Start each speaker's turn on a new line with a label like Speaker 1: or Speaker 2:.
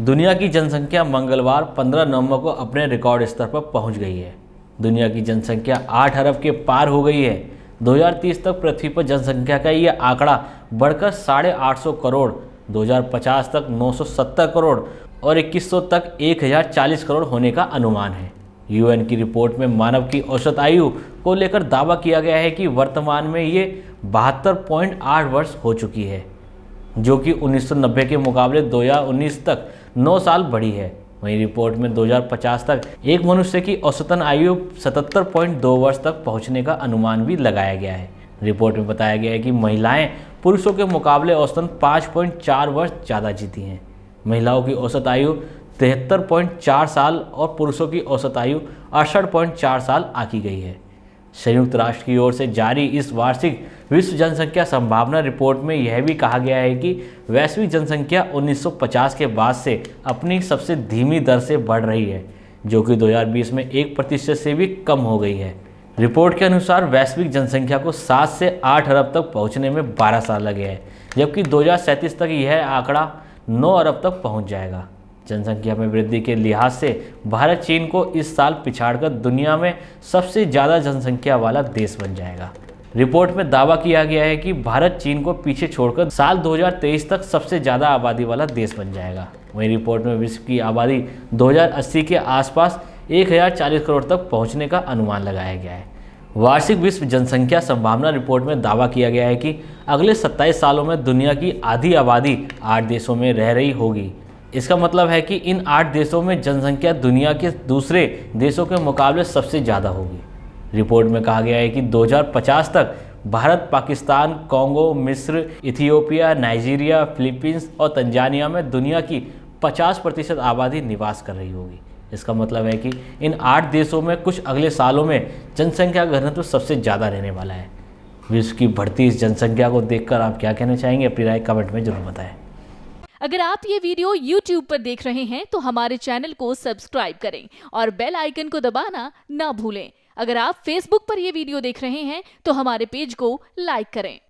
Speaker 1: दुनिया की जनसंख्या मंगलवार 15 नवंबर को अपने रिकॉर्ड स्तर पर पहुंच गई है। दुनिया की जनसंख्या 8 अरब के पार हो गई है। 2030 तक पृथ्वी पर जनसंख्या का यह आंकड़ा बढ़कर 850 करोड़, 2050 तक 970 करोड़ और 2100 तक 1040 करोड़ होने का अनुमान है। यूएन की रिपोर्ट में मानव की औसत आयु को लेकर दावा किया गया है कि वर्तमान में ये 72.8 वर्ष हो चुकी है, जो कि 1990 के मुकाबले 2019 तक 9 साल बढ़ी है। वहीं रिपोर्ट में 2050 तक एक मनुष्य की औसतन आयु 77.2 वर्ष तक पहुंचने का अनुमान भी लगाया गया है। रिपोर्ट में बताया गया है कि महिलाएं पुरुषों के मुकाबले औसतन 5.4 वर्ष ज़्यादा जीती हैं। महिलाओं की औसत आयु 73.4 साल और पुरुषों की औसत आयु 68.4 साल आंकी गई है। संयुक्त राष्ट्र की ओर से जारी इस वार्षिक विश्व जनसंख्या संभावना रिपोर्ट में यह भी कहा गया है कि वैश्विक जनसंख्या 1950 के बाद से अपनी सबसे धीमी दर से बढ़ रही है, जो कि 2020 में 1% से भी कम हो गई है। रिपोर्ट के अनुसार वैश्विक जनसंख्या को 7 से 8 अरब तक पहुंचने में 12 साल लगे हैं, जबकि 2037 तक यह आंकड़ा 9 अरब तक पहुंच जाएगा। जनसंख्या में वृद्धि के लिहाज से भारत चीन को इस साल पिछाड़कर दुनिया में सबसे ज़्यादा जनसंख्या वाला देश बन जाएगा। रिपोर्ट में दावा किया गया है कि भारत चीन को पीछे छोड़कर साल 2023 तक सबसे ज़्यादा आबादी वाला देश बन जाएगा। वहीं रिपोर्ट में विश्व की आबादी 2080 के आसपास 1040 करोड़ तक पहुंचने का अनुमान लगाया गया है। वार्षिक विश्व जनसंख्या संभावना रिपोर्ट में दावा किया गया है कि अगले 27 सालों में दुनिया की आधी आबादी 8 देशों में रह रही होगी। इसका मतलब है कि इन 8 देशों में जनसंख्या दुनिया के दूसरे देशों के मुकाबले सबसे ज़्यादा होगी। रिपोर्ट में कहा गया है कि 2050 तक भारत, पाकिस्तान, कोंगो, मिस्र, इथियोपिया, नाइजीरिया, फिलीपींस और तंजानिया में दुनिया की 50% आबादी निवास कर रही होगी। इसका मतलब है कि इन 8 देशों में कुछ अगले सालों में जनसंख्या घनत्व सबसे ज़्यादा रहने वाला है। विश्व की बढ़ती इस जनसंख्या को देखकर आप क्या कहना चाहेंगे? अपनी राय कमेंट में जरूर बताएं।
Speaker 2: अगर आप ये वीडियो YouTube पर देख रहे हैं तो हमारे चैनल को सब्सक्राइब करें और बेल आइकन को दबाना ना भूलें। अगर आप Facebook पर ये वीडियो देख रहे हैं तो हमारे पेज को लाइक करें।